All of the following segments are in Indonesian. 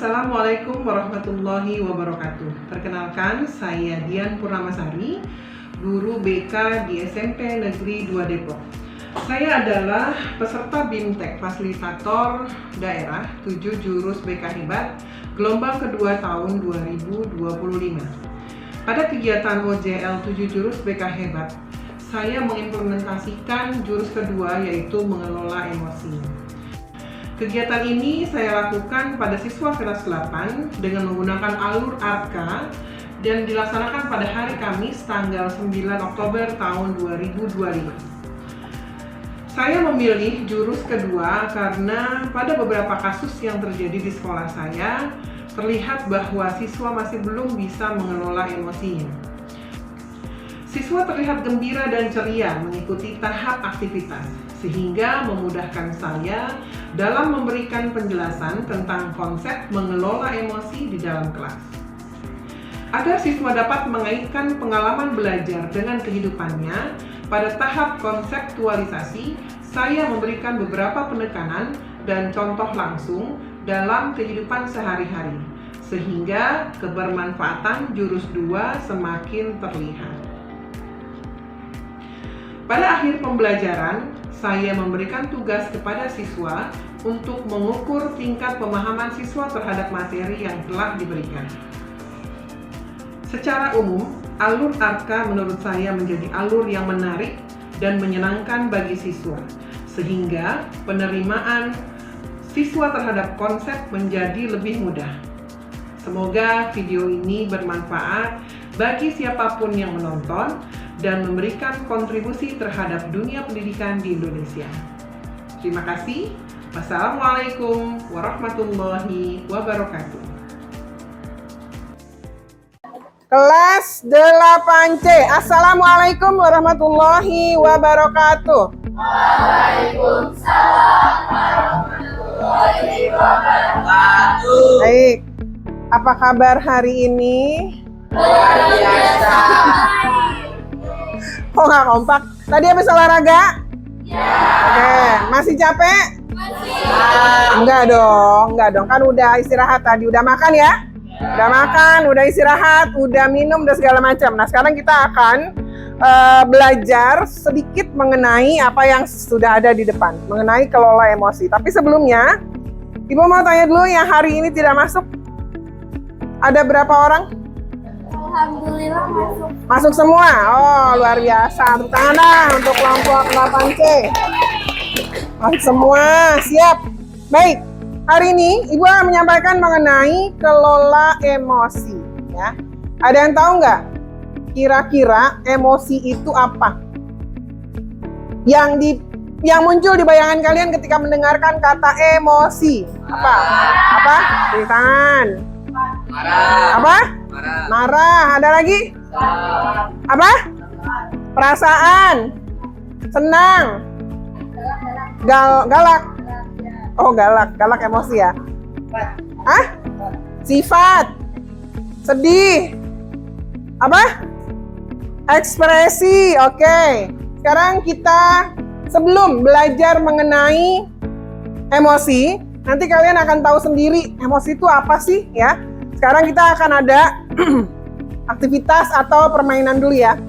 Assalamualaikum warahmatullahi wabarakatuh. Perkenalkan, saya Dian Purnamasari, guru BK di SMP Negeri 2 Depok. Saya adalah peserta BIMTEK Fasilitator Daerah 7 Jurus BK Hebat gelombang kedua tahun 2025. Pada kegiatan OJL 7 Jurus BK Hebat, saya mengimplementasikan jurus kedua, yaitu mengelola emosi. Kegiatan ini saya lakukan pada siswa kelas 8 dengan menggunakan alur ARKA dan dilaksanakan pada hari Kamis tanggal 9 Oktober tahun 2025. Saya memilih jurus kedua karena pada beberapa kasus yang terjadi di sekolah saya terlihat bahwa siswa masih belum bisa mengelola emosinya. Siswa terlihat gembira dan ceria mengikuti tahap aktivitas, sehingga memudahkan saya dalam memberikan penjelasan tentang konsep mengelola emosi di dalam kelas. Agar siswa dapat mengaitkan pengalaman belajar dengan kehidupannya, pada tahap konseptualisasi, saya memberikan beberapa penekanan dan contoh langsung dalam kehidupan sehari-hari, sehingga kebermanfaatan jurus 2 semakin terlihat. Pada akhir pembelajaran, saya memberikan tugas kepada siswa untuk mengukur tingkat pemahaman siswa terhadap materi yang telah diberikan. Secara umum, alur ARKA menurut saya menjadi alur yang menarik dan menyenangkan bagi siswa, sehingga penerimaan siswa terhadap konsep menjadi lebih mudah. Semoga video ini bermanfaat bagi siapapun yang menonton dan memberikan kontribusi terhadap dunia pendidikan di Indonesia. Terima kasih. Wassalamualaikum warahmatullahi wabarakatuh. Kelas 8C. Assalamualaikum warahmatullahi wabarakatuh. Waalaikumsalam warahmatullahi wabarakatuh. Baik, apa kabar hari ini? Luar biasa. Kok nggak kompak? Tadi habis olahraga? Ya. Oke, masih capek? Masih. Enggak dong. Kan udah istirahat tadi. Udah makan ya? Udah makan, udah istirahat, udah minum, udah segala macam. Nah, sekarang kita akan belajar sedikit mengenai apa yang sudah ada di depan, mengenai kelola emosi. Tapi sebelumnya, Ibu mau tanya dulu yang hari ini tidak masuk. Ada berapa orang? Alhamdulillah masuk. Masuk semua? Oh, luar biasa. Tepuk tangan dah untuk kelompok 8C. Masuk semua, siap. Baik, hari ini Ibu akan menyampaikan mengenai kelola emosi. Ya. Ada yang tahu nggak? Kira-kira emosi itu apa? Yang muncul di bayangan kalian ketika mendengarkan kata emosi. Apa? Apa? Beri tangan. Marah. Apa? Marah. Ada lagi? Apa? Perasaan. Senang. Galak. Oh, galak emosi ya? Hah? Sifat. Sedih. Apa? Ekspresi. Oke. Sekarang kita sebelum belajar mengenai emosi, nanti kalian akan tahu sendiri emosi itu apa sih ya. Sekarang kita akan ada aktivitas atau permainan dulu ya.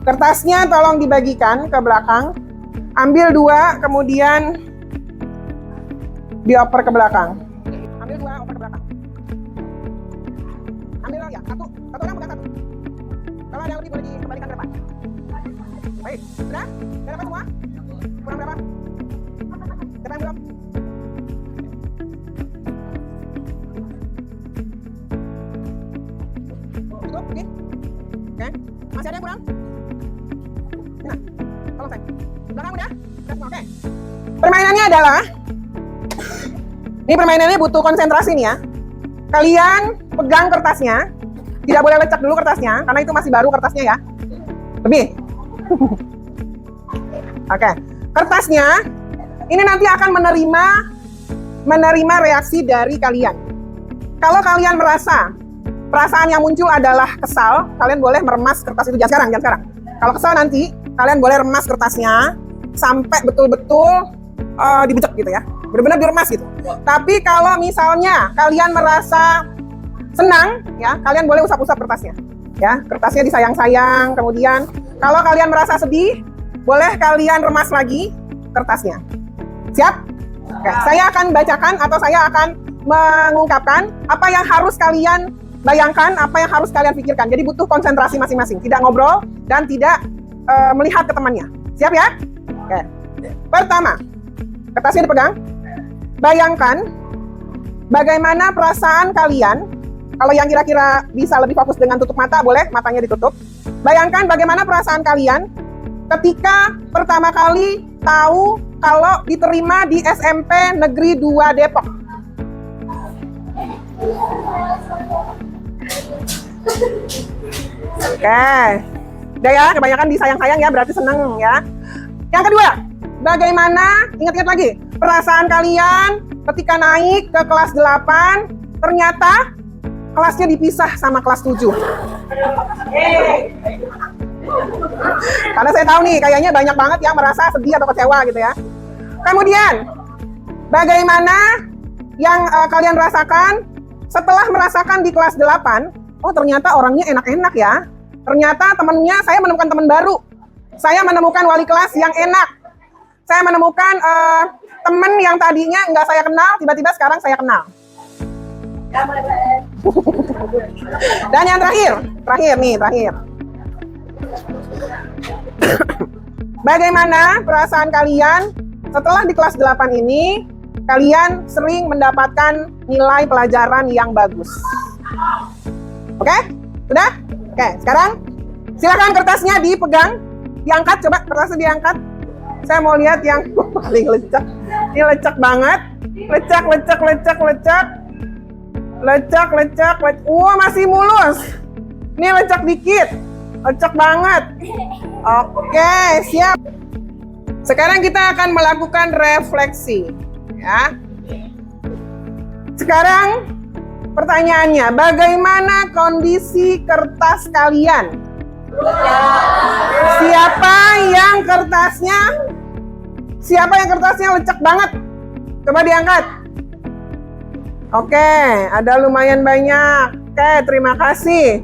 Kertasnya tolong dibagikan ke belakang. Ambil 2, kemudian dioper ke belakang. Ambil 2, oper ke belakang. Ambil ya, satu orang pegang 1. Kalau ada yang lebih boleh dikembalikan ke depan. Baik, sudah? Sudah dapat semua? Kurang berapa? Siapa yang belum? Cukup? Oke? Oke? Masih ada yang kurang? Nah, tolong saya. Belakang udah? Sudah semua, oke? Permainannya adalah, ini permainannya butuh konsentrasi nih ya. Kalian pegang kertasnya, tidak boleh lecek dulu kertasnya, karena itu masih baru kertasnya ya. Lebih. Oke, kertasnya ini nanti akan menerima reaksi dari kalian. Kalau kalian merasa perasaan yang muncul adalah kesal, kalian boleh meremas kertas itu. Jangan sekarang. Kalau kesal nanti, kalian boleh remas kertasnya sampai betul-betul dibejek gitu ya. benar-benar diremas gitu. Tapi kalau misalnya kalian merasa senang, ya, kalian boleh usap-usap kertasnya. Ya, kertasnya disayang-sayang. Kemudian kalau kalian merasa sedih, boleh kalian remas lagi kertasnya. Siap? Oke, saya akan bacakan atau saya akan mengungkapkan apa yang harus kalian bayangkan, apa yang harus kalian pikirkan. Jadi butuh konsentrasi masing-masing, tidak ngobrol dan tidak melihat ke temannya. Siap ya? Oke. Pertama, kertasnya dipegang. Bayangkan bagaimana perasaan kalian. Kalau yang kira-kira bisa lebih fokus dengan tutup mata, boleh matanya ditutup. Bayangkan bagaimana perasaan kalian ketika pertama kali tahu kalau diterima di SMP Negeri 2 Depok. Oke. Udah ya, kebanyakan disayang-sayang ya, berarti seneng ya. Yang kedua, bagaimana, ingat-ingat lagi, perasaan kalian ketika naik ke kelas 8, ternyata kelasnya dipisah sama kelas 7. Karena saya tahu nih, kayaknya banyak banget yang merasa sedih atau kecewa gitu ya. Kemudian, bagaimana yang kalian rasakan setelah merasakan di kelas 8, oh ternyata orangnya enak-enak ya. Ternyata temennya, saya menemukan teman baru. Saya menemukan wali kelas yang enak. Saya menemukan teman yang tadinya nggak saya kenal, tiba-tiba sekarang saya kenal. Dan yang terakhir. Bagaimana perasaan kalian setelah di kelas 8 ini, kalian sering mendapatkan nilai pelajaran yang bagus? Oke? Sudah? Oke, sekarang silakan kertasnya dipegang, diangkat, coba kertasnya diangkat. Saya mau lihat yang paling lecek. Ini lecek banget. Lecek. Wah, masih mulus. Ini lecek dikit. Lecek banget. Oke, siap. Sekarang kita akan melakukan refleksi, ya. Sekarang pertanyaannya, bagaimana kondisi kertas kalian? Siapa yang kertasnya lecek banget? Coba diangkat. Oke, ada lumayan banyak. Oke, terima kasih.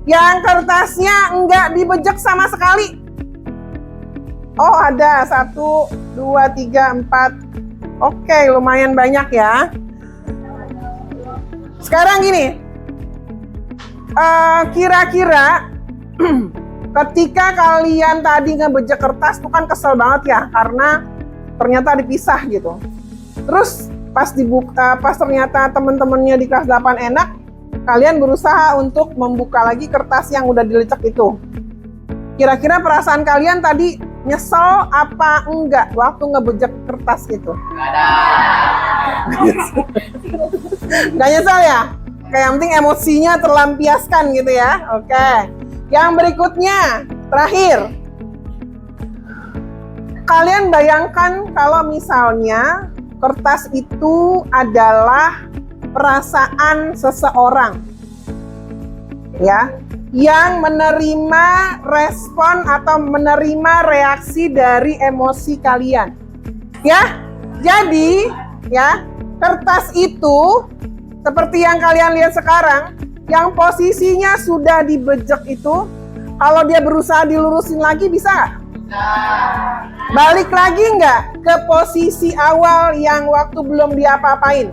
Yang kertasnya enggak dibejek sama sekali. Oh, ada 1, 2, 3, 4. Oke, lumayan banyak ya. Sekarang gini, kira-kira ketika kalian tadi ngebejek kertas tuh kan kesel banget ya, karena ternyata dipisah gitu. Terus pas dibuka, pas ternyata temen-temennya di kelas 8 enak, kalian berusaha untuk membuka lagi kertas yang udah dilecek itu. Kira-kira perasaan kalian tadi nyesel apa enggak waktu ngebejek kertas itu? Nggak nyesel ya? Oke, yang penting emosinya terlampiaskan gitu ya. Oke. Yang berikutnya, terakhir. Kalian bayangkan kalau misalnya kertas itu adalah perasaan seseorang. Ya, yang menerima respon atau menerima reaksi dari emosi kalian. Ya, jadi ya, kertas itu seperti yang kalian lihat sekarang, yang posisinya sudah dibejek itu, kalau dia berusaha dilurusin lagi bisa nggak? Balik lagi nggak ke posisi awal yang waktu belum diapa-apain?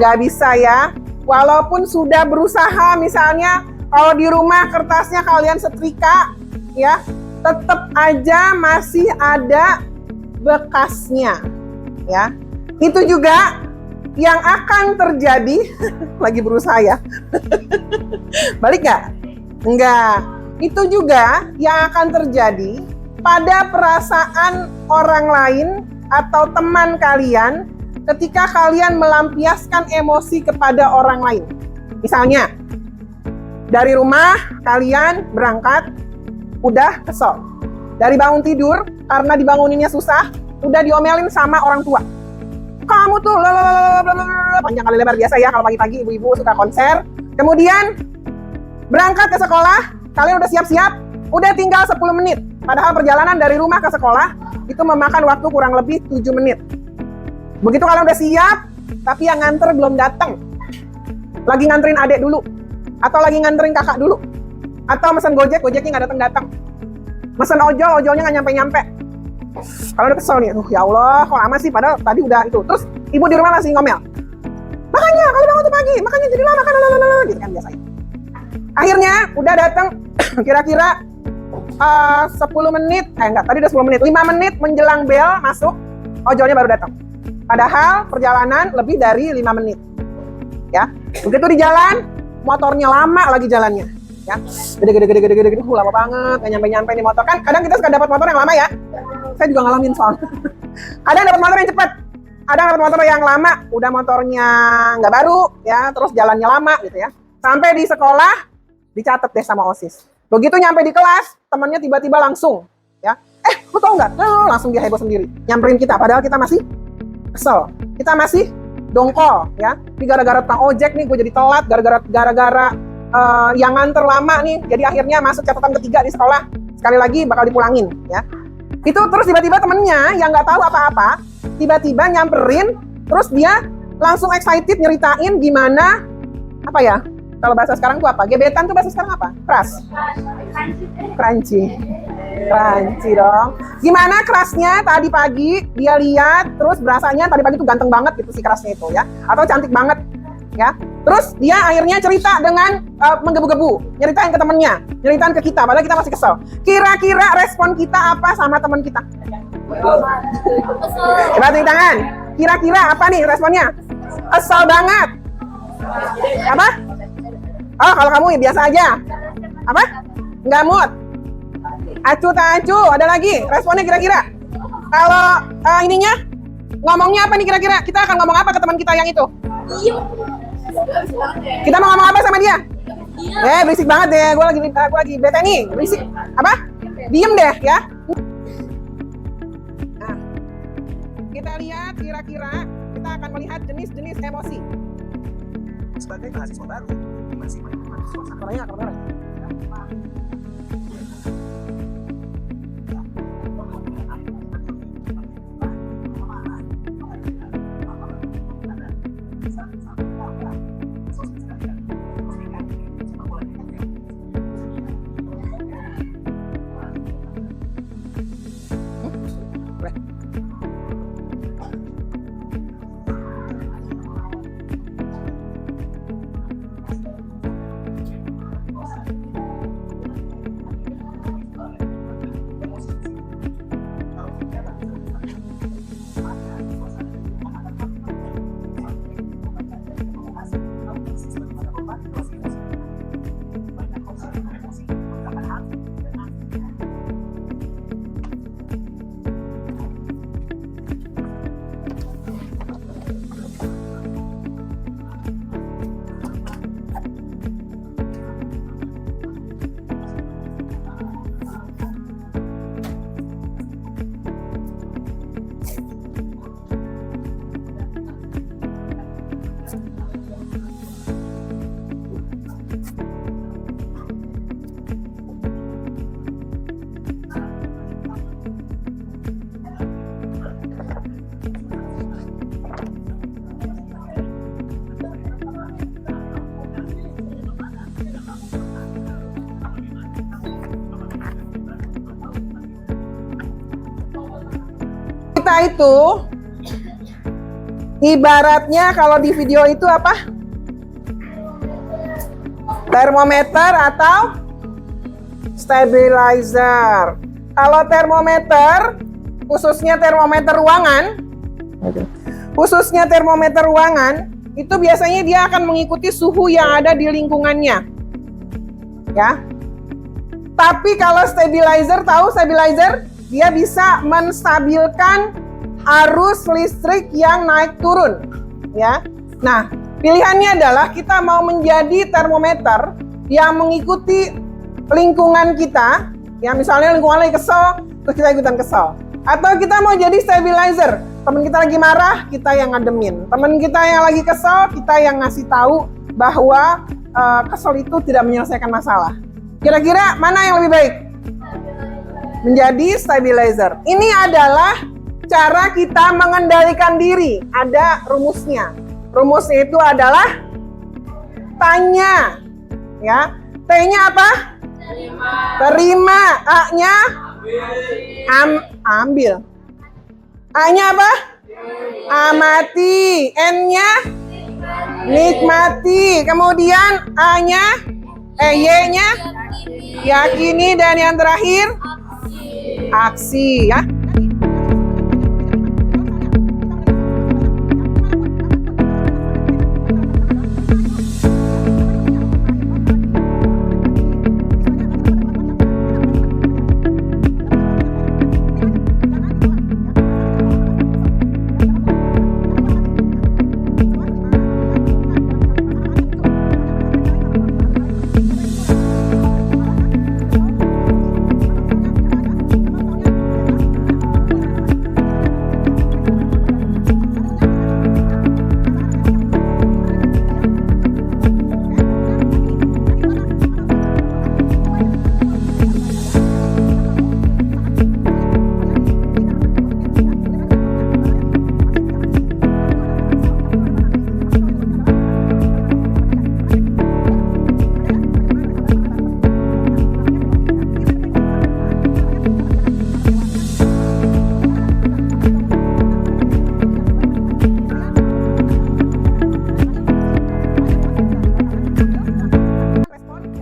Nggak bisa ya. Walaupun sudah berusaha, misalnya kalau di rumah kertasnya kalian setrika, ya, tetap aja masih ada bekasnya, ya. Itu juga yang akan terjadi. Lagi berusaha ya. Balik nggak? Enggak. Itu juga yang akan terjadi pada perasaan orang lain atau teman kalian ketika kalian melampiaskan emosi kepada orang lain. Misalnya, dari rumah kalian berangkat, udah kesel. Dari bangun tidur, karena dibanguninnya susah, udah diomelin sama orang tua. Kamu tuh panjang kali lebar biasa ya kalau pagi-pagi ibu-ibu suka konser. Kemudian berangkat ke sekolah, kalian udah siap-siap, udah tinggal 10 menit. Padahal perjalanan dari rumah ke sekolah itu memakan waktu kurang lebih 7 menit. Begitu kalian udah siap, tapi yang nganter belum datang, lagi nganterin adik dulu, atau lagi nganterin kakak dulu, atau mesen Gojek, Gojeknya nggak datang-datang, mesen ojol, ojolnya nggak nyampe-nyampe. Kalau udah kesel nih, ya Allah, kok lama sih, padahal tadi udah itu. Terus ibu di rumah masih ngomel, makanya kalau bangun tuh pagi, makanya jadi lama kan, gitu kan biasanya. Akhirnya udah datang kira-kira 10 menit, enggak, tadi udah 10 menit, 5 menit menjelang bel masuk, ojolnya baru datang. Padahal perjalanan lebih dari 5 menit. Ya, begitu di jalan, motornya lama lagi jalannya. Ya, gede, lama banget, nggak nyampe-nyampe nih motor. Kan kadang kita suka dapat motor yang lama ya. Saya juga ngalamin soalnya. Kadang dapat motor yang cepat, ada dapat motor yang lama, udah motornya nggak baru, ya, terus jalannya lama gitu ya. Sampai di sekolah, dicatat deh sama OSIS. Begitu nyampe di kelas, temannya tiba-tiba langsung, ya, lu tau nggak? Langsung dia heboh sendiri, nyamperin kita, padahal kita masih kesel, kita masih dongkol, ya. Ini gara-gara tukang ojek nih, gue jadi telat, gara-gara yang nganter lama nih, jadi akhirnya masuk catatan ketiga di sekolah, sekali lagi bakal dipulangin, ya. Itu terus tiba-tiba temennya yang nggak tahu apa-apa, tiba-tiba nyamperin, terus dia langsung excited nyeritain gimana, apa ya? Kalau bahasa sekarang tuh apa? Gebetan tuh bahasa sekarang apa? Keras. Crunchy. Crunchy dong. Gimana kerasnya tadi pagi dia lihat, terus berasanya tadi pagi tuh ganteng banget gitu si kerasnya itu ya. Atau cantik banget ya. Terus dia akhirnya cerita dengan menggebu-gebu, nyeritain ke temennya, nyeritain ke kita, padahal kita masih kesel. Kira-kira respon kita apa sama teman kita? Coba tunjuk tangan. Kira-kira apa nih responnya? Kesel banget. Apa? Oh, kalau kamu ya biasa aja. Apa? Nggak mood. Acu tak acu. Ada lagi? Responnya kira-kira? Kalau ininya, ngomongnya apa nih kira-kira? Kita akan ngomong apa ke teman kita yang itu? Kita mau ngomong apa sama dia? Berisik banget deh. Gue lagi bete nih. Berisik. Apa? Diem deh ya. Nah, kita lihat kira-kira kita akan melihat jenis-jenis emosi. Sebagai mahasiswa baru, masih menikmati suasana kebenaran. Kita itu ibaratnya kalau di video itu apa? Termometer atau stabilizer. Kalau termometer, khususnya termometer ruangan, itu biasanya dia akan mengikuti suhu yang ada di lingkungannya. Ya. Tapi kalau stabilizer, tahu stabilizer? Dia bisa menstabilkan arus listrik yang naik turun, ya. Nah, pilihannya adalah kita mau menjadi termometer yang mengikuti lingkungan kita, ya, misalnya lingkungan lagi kesel, terus kita ikutan kesel. Atau kita mau jadi stabilizer, teman kita lagi marah, kita yang ngademin. Teman kita yang lagi kesel, kita yang ngasih tahu bahwa kesel itu tidak menyelesaikan masalah. Kira-kira mana yang lebih baik? Menjadi stabilizer. Ini adalah cara kita mengendalikan diri. Ada rumusnya. Rumusnya itu adalah tanya. Ya. T-nya apa? Terima. A-nya? Ambil. A-nya apa? Amati. N-nya? Nikmati. Kemudian A-nya? Y-nya? Yakini. Dan yang terakhir? Aksi. Ya.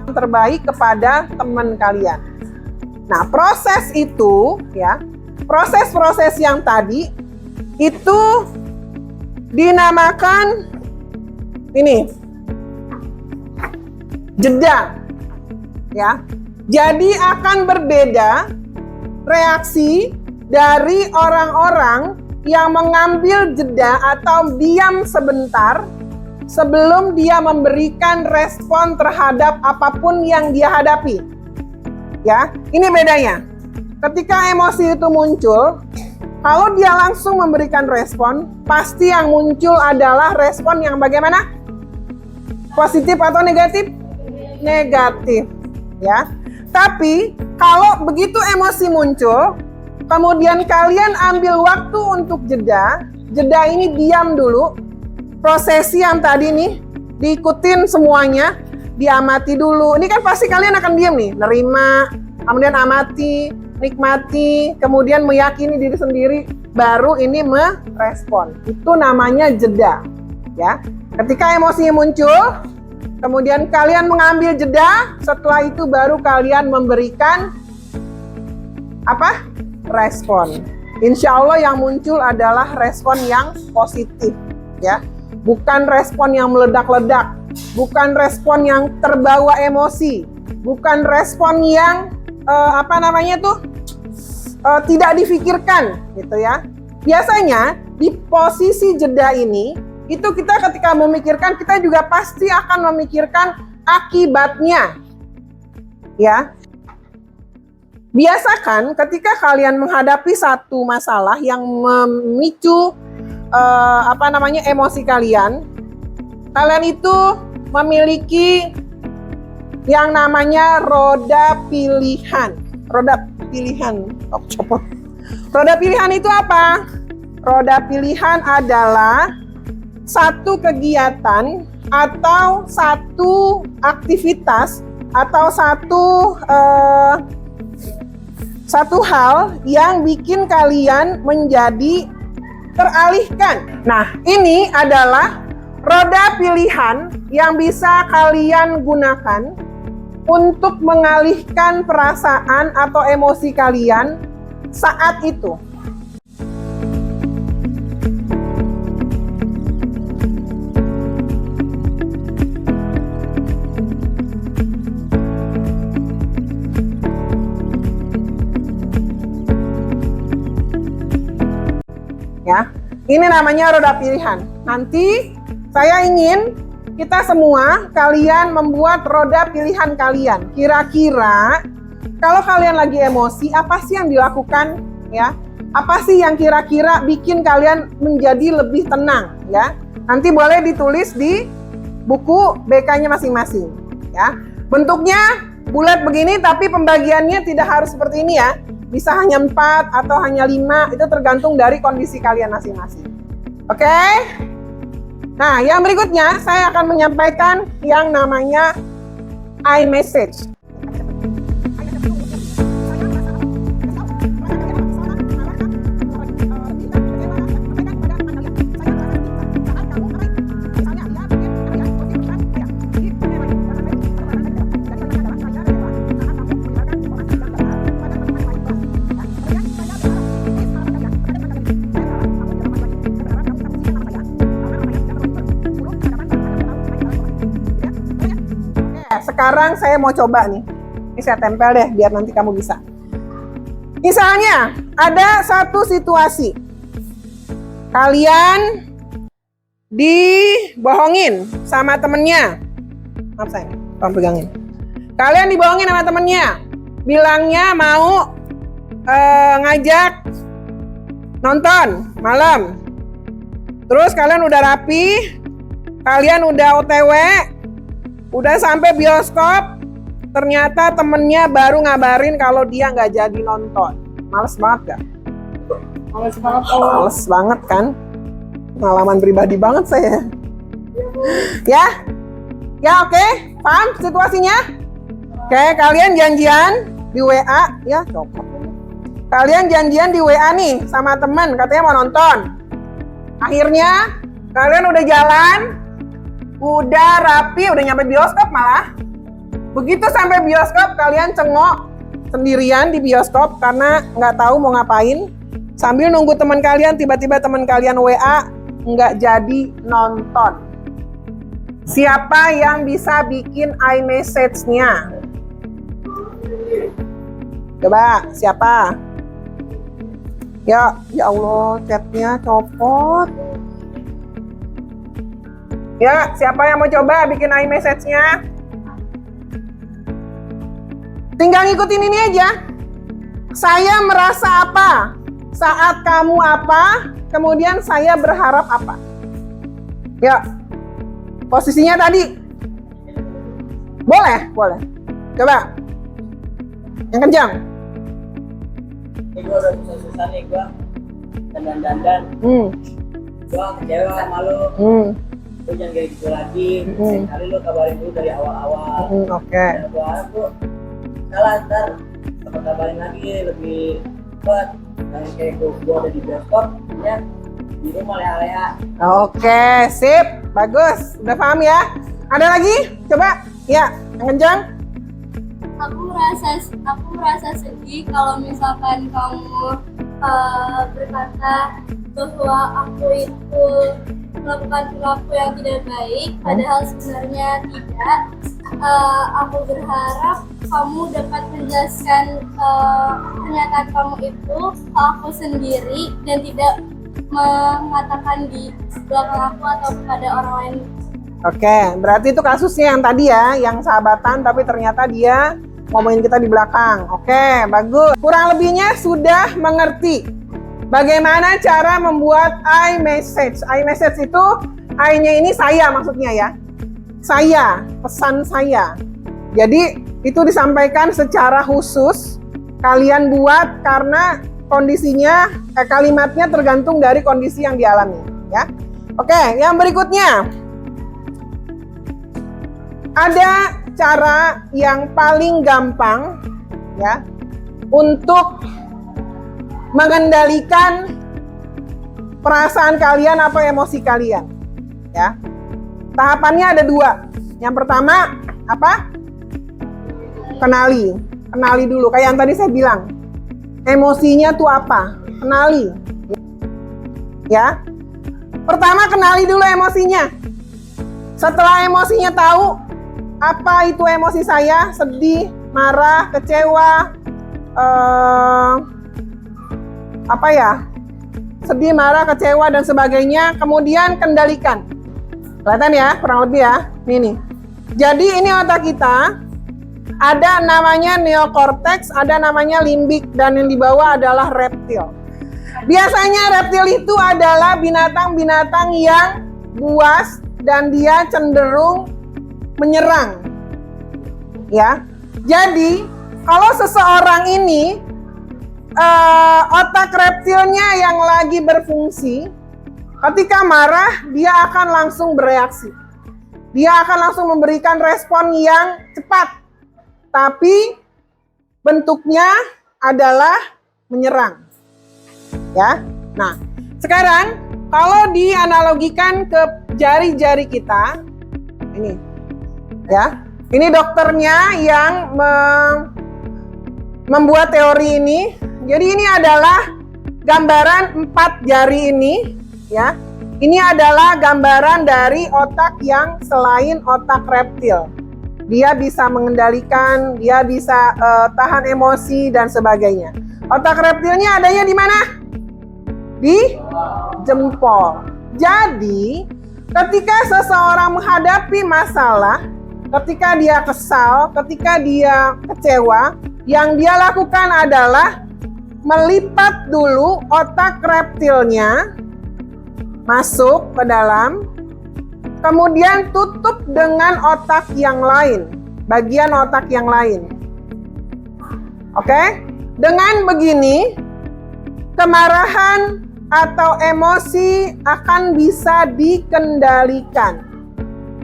Terbaik kepada teman kalian. Nah, proses itu ya, proses-proses yang tadi itu dinamakan ini jeda. Ya. Jadi akan berbeda reaksi dari orang-orang yang mengambil jeda atau diam sebentar sebelum dia memberikan respon terhadap apapun yang dia hadapi. Ya, ini bedanya. Ketika emosi itu muncul, kalau dia langsung memberikan respon, pasti yang muncul adalah respon yang bagaimana? Positif atau negatif? Negatif, ya. Tapi kalau begitu emosi muncul, kemudian kalian ambil waktu untuk jeda ini diam dulu. Prosesi yang tadi nih, diikutin semuanya, diamati dulu. Ini kan pasti kalian akan diam nih, nerima, kemudian amati, nikmati, kemudian meyakini diri sendiri, baru ini merespon. Itu namanya jeda. Ya. Ketika emosinya muncul, kemudian kalian mengambil jeda, setelah itu baru kalian memberikan apa? Respon. Insya Allah yang muncul adalah respon yang positif. Ya. Bukan respon yang meledak-ledak, bukan respon yang terbawa emosi, bukan respon yang tidak difikirkan, gitu ya. Biasanya di posisi jeda ini, itu kita ketika memikirkan, kita juga pasti akan memikirkan akibatnya, ya. Biasakan ketika kalian menghadapi satu masalah yang memicu emosi kalian itu memiliki yang namanya roda pilihan. Roda pilihan itu apa? Roda pilihan adalah satu kegiatan atau satu aktivitas atau satu hal yang bikin kalian menjadi teralihkan. Nah, ini adalah roda pilihan yang bisa kalian gunakan untuk mengalihkan perasaan atau emosi kalian saat itu. Ya, ini namanya roda pilihan. Nanti saya ingin kita semua kalian membuat roda pilihan kalian. Kira-kira kalau kalian lagi emosi, apa sih yang dilakukan? Ya, apa sih yang kira-kira bikin kalian menjadi lebih tenang? Ya, nanti boleh ditulis di buku BK-nya masing-masing. Ya, bentuknya bulat begini, tapi pembagiannya tidak harus seperti ini ya. bisa hanya 4 atau hanya 5, itu tergantung dari kondisi kalian masing-masing. Oke? Nah, yang berikutnya saya akan menyampaikan yang namanya iMessage. Sekarang saya mau coba nih. Ini saya tempel deh biar nanti kamu bisa. Misalnya ada satu situasi. Kalian dibohongin sama temennya. Maaf sayang, tolong pegangin. Kalian dibohongin sama temennya. Bilangnya mau ngajak nonton malam. Terus kalian udah rapi, kalian udah OTW, udah sampai bioskop, ternyata temennya baru ngabarin kalau dia nggak jadi nonton. Males banget gak? Males banget. Males banget kan? Pengalaman pribadi banget saya. Ya? Ya oke, paham situasinya? Oke, kalian janjian di WA, ya copot. Kalian janjian di WA nih sama temen, katanya mau nonton. Akhirnya kalian udah jalan, udah rapi, udah nyampe bioskop malah. Begitu sampai bioskop, kalian cengok sendirian di bioskop karena nggak tahu mau ngapain. Sambil nunggu teman kalian, tiba-tiba teman kalian WA nggak jadi nonton. Siapa yang bisa bikin iMessage-nya? Coba, siapa? Ya Allah, chatnya copot. Ya, siapa yang mau coba bikin iMessage-nya? Tinggal ngikutin ini aja. Saya merasa apa saat kamu apa, kemudian saya berharap apa. Ya, posisinya tadi. Boleh, boleh. Coba. Yang kencang. Ini gue udah susah-susah nih, gue dandan-dandan. Gue kecewa sama lo. Lu jangan kayak gitu lagi. Kali lu kabarin dulu dari awal-awal. Oke. Dan gue harap lu salah ntar kabarin lagi lebih cepat. Dan kayak gue udah di bioskop, ya di rumah leha-leha. Oke, sip, bagus. Udah paham ya? Ada lagi? Coba, ya, yang kencang. Aku merasa sedih kalau misalkan kamu berkata bahwa aku itu melakukan perilaku yang tidak baik, padahal sebenarnya tidak. Aku berharap kamu dapat menjelaskan pernyataan kamu itu ke aku sendiri dan tidak mengatakan di belakang aku atau kepada orang lain. Oke, berarti itu kasusnya yang tadi ya, yang sahabatan tapi ternyata dia ngomongin kita di belakang. Oke, bagus. Kurang lebihnya sudah mengerti bagaimana cara membuat iMessage. iMessage itu I-nya ini saya maksudnya ya. Saya, pesan saya. Jadi itu disampaikan secara khusus. Kalian buat karena kondisinya, kalimatnya tergantung dari kondisi yang dialami. Ya. Oke, yang berikutnya. Ada cara yang paling gampang ya untuk mengendalikan perasaan kalian atau emosi kalian ya. Tahapannya ada 2. Yang pertama apa? Kenali dulu kayak yang tadi saya bilang. Emosinya tuh apa? Kenali. Ya. Pertama kenali dulu emosinya. Setelah emosinya tahu apa itu emosi saya, sedih, marah, kecewa, sedih, marah, kecewa, dan sebagainya. Kemudian kendalikan. Kelihatan ya, kurang lebih ya. Ini. Jadi ini otak kita, ada namanya neokortex, ada namanya limbik, dan yang di bawah adalah reptil. Biasanya reptil itu adalah binatang-binatang yang buas dan dia cenderung menyerang. Ya. Jadi, kalau seseorang ini otak reptilnya yang lagi berfungsi. Ketika marah, dia akan langsung bereaksi. Dia akan langsung memberikan respon yang cepat. Tapi bentuknya adalah menyerang. Ya. Nah, sekarang kalau dianalogikan ke jari-jari kita, ini ya. Ini dokternya yang membuat teori ini. Jadi ini adalah gambaran 4 jari ini, ya. Ini adalah gambaran dari otak yang selain otak reptil. Dia bisa mengendalikan, dia bisa tahan emosi dan sebagainya. Otak reptilnya adanya di mana? Di jempol. Jadi, ketika seseorang menghadapi masalah, ketika dia kesal, ketika dia kecewa, yang dia lakukan adalah melipat dulu otak reptilnya masuk ke dalam, kemudian tutup dengan otak yang lain, bagian otak yang lain. Oke? Dengan begini, kemarahan atau emosi akan bisa dikendalikan.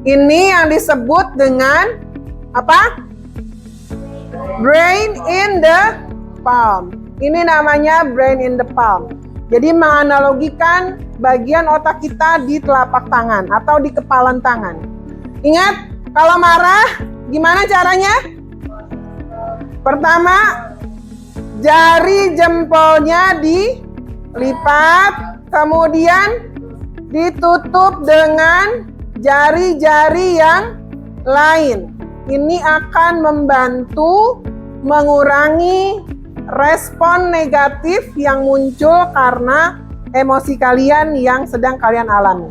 Ini yang disebut dengan apa? Brain in the palm. Ini namanya brain in the palm. Jadi menganalogikan bagian otak kita di telapak tangan atau di kepalan tangan. Ingat, kalau marah gimana caranya? Pertama, jari jempolnya dilipat, kemudian ditutup dengan jari-jari yang lain. Ini akan membantu mengurangi respon negatif yang muncul karena emosi kalian yang sedang kalian alami.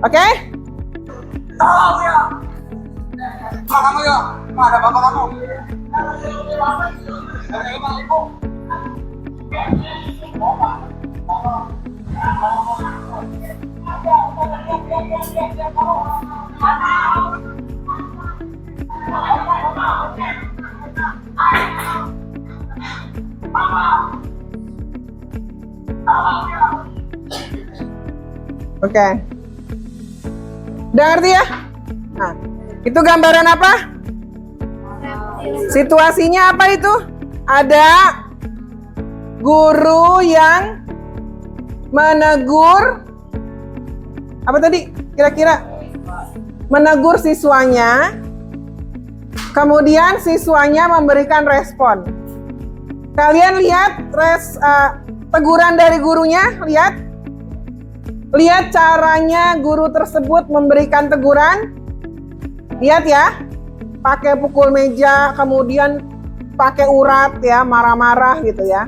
Oke? Kamu ya, ada bapak kamu. Oke. Udah ngerti ya? Nah, itu gambaran apa? Situasinya apa itu? Ada guru yang menegur, apa tadi kira-kira? Menegur siswanya, kemudian siswanya memberikan respon. Kalian lihat teguran dari gurunya, lihat caranya guru tersebut memberikan teguran. Lihat ya, pakai pukul meja, kemudian pakai urat ya, marah-marah gitu ya.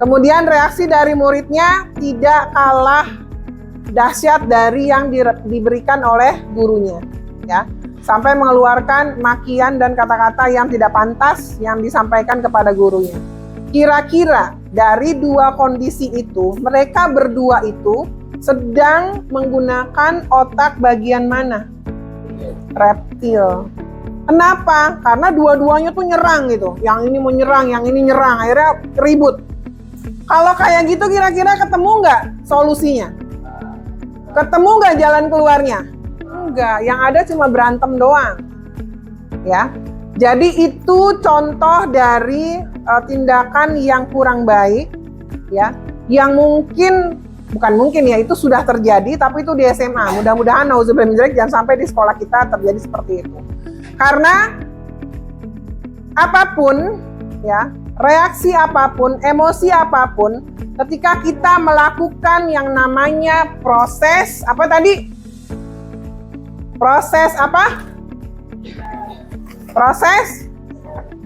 Kemudian reaksi dari muridnya tidak kalah dahsyat dari yang diberikan oleh gurunya ya. Sampai mengeluarkan makian dan kata-kata yang tidak pantas yang disampaikan kepada gurunya. Kira-kira dari dua kondisi itu, mereka berdua itu sedang menggunakan otak bagian mana? Reptil. Kenapa? Karena dua-duanya tuh nyerang gitu. Yang ini mau nyerang, yang ini nyerang. Akhirnya ribut. Kalau kayak gitu kira-kira ketemu nggak solusinya? Ketemu nggak jalan keluarnya? Enggak. Yang ada cuma berantem doang. Ya. Jadi itu contoh dari tindakan yang kurang baik. Ya. Yang bukan mungkin ya, itu sudah terjadi, tapi itu di SMA. Mudah-mudahan nauzubillah min dzalik jangan sampai di sekolah kita terjadi seperti itu. Karena apapun ya, reaksi apapun, emosi apapun, ketika kita melakukan yang namanya proses apa tadi? Proses apa? Proses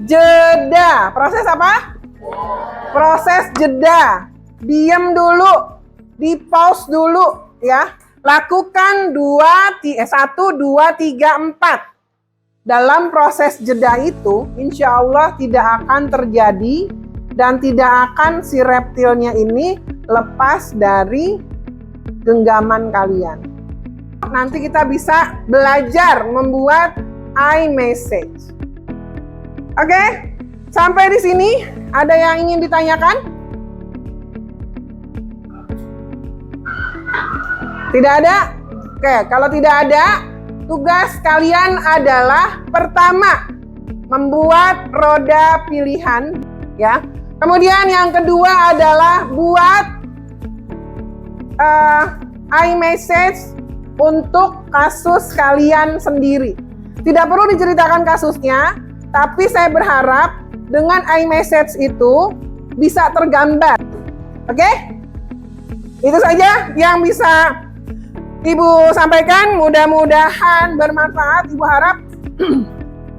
jeda. Proses apa? Proses jeda. Diam dulu. Di pause dulu ya. Lakukan 1, 2, 3, 4. Dalam proses jeda itu, insya Allah tidak akan terjadi dan tidak akan si reptilnya ini lepas dari genggaman kalian. Nanti kita bisa belajar membuat iMessage. Oke? Sampai di sini ada yang ingin ditanyakan? Tidak ada? Oke, kalau tidak ada, tugas kalian adalah pertama membuat roda pilihan, ya. Kemudian yang kedua adalah buat iMessage untuk kasus kalian sendiri. Tidak perlu diceritakan kasusnya, tapi saya berharap dengan iMessage itu bisa tergambar. Oke? Itu saja yang bisa Ibu sampaikan, mudah-mudahan bermanfaat. Ibu harap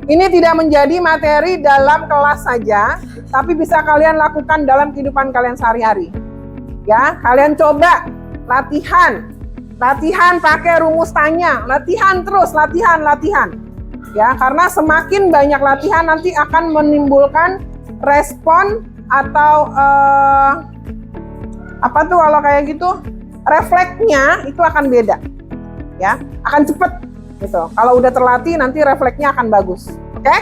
ini tidak menjadi materi dalam kelas saja, tapi bisa kalian lakukan dalam kehidupan kalian sehari-hari. Ya, kalian coba latihan pakai rumus tanya, latihan terus, latihan. Ya, karena semakin banyak latihan nanti akan menimbulkan respon atau apa tuh kalau kayak gitu? Refleksnya itu akan beda, ya, akan cepet gitu. Kalau udah terlatih nanti refleksnya akan bagus. Oke?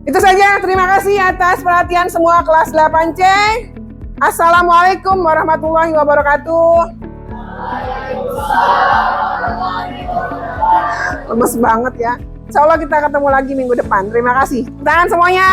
Itu saja. Terima kasih atas perhatian semua kelas 8C. Assalamualaikum warahmatullahi wabarakatuh. Lemes banget ya. Insya Allah kita ketemu lagi minggu depan. Terima kasih. Tangan semuanya.